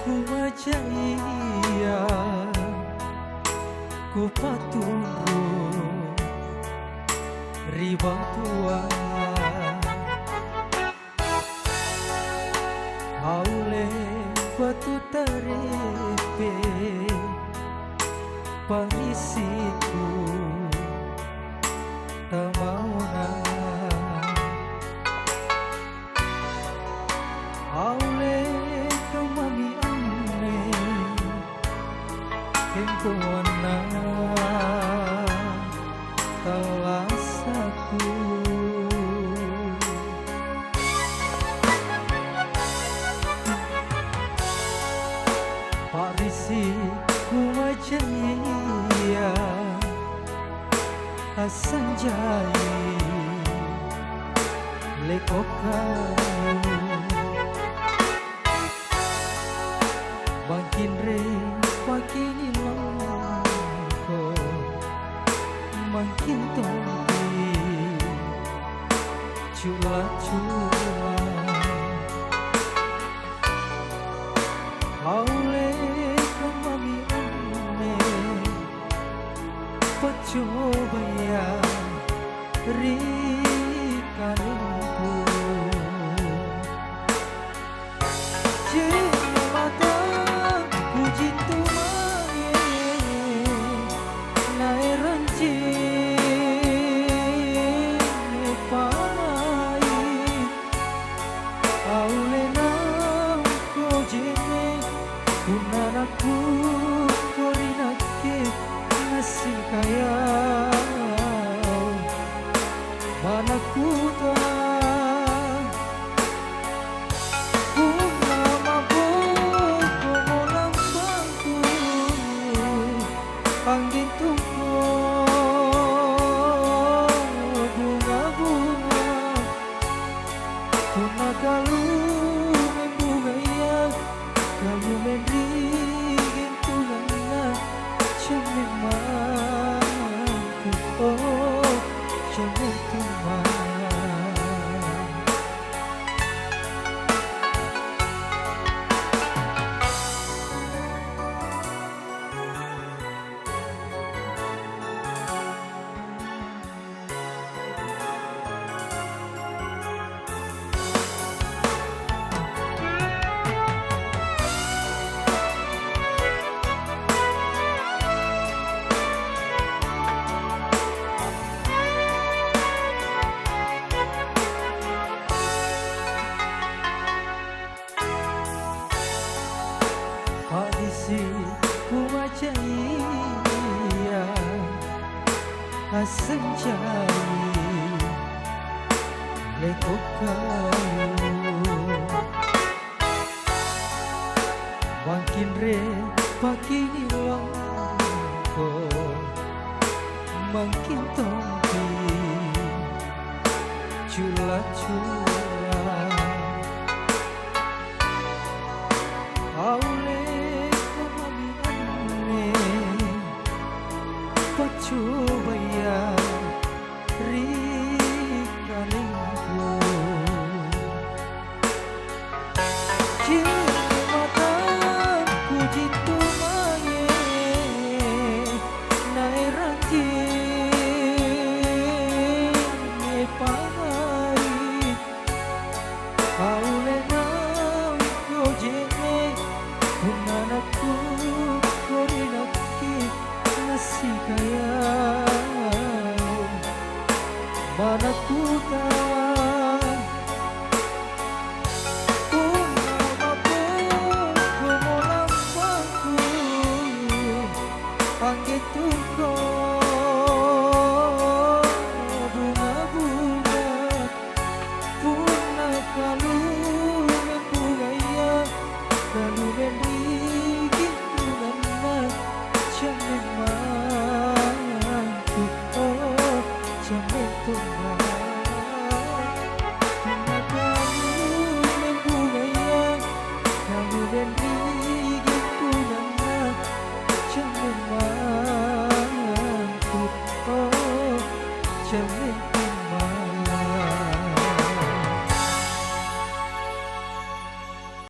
ku majaya ku paturun riba tua haule batu tarepe pangisiku tamauna haule kamami ane kempuana talasaku parisi ku majaya asanjai lekokamu makin re makin ilangko makin tongi cula-cula haule kamami ane pacoba ya rikanku mata puji tumae nae ranci pai aule na kojene kunanaku korinake nasi kaya mana kuta angin tunggu bunga-bunga bunga kalung bunga ya kalung mendingin tulangnya cemen mampu oh cemen teman ku majaya asanjai lekokamu makin re makin ilangko makin tongi cula-cula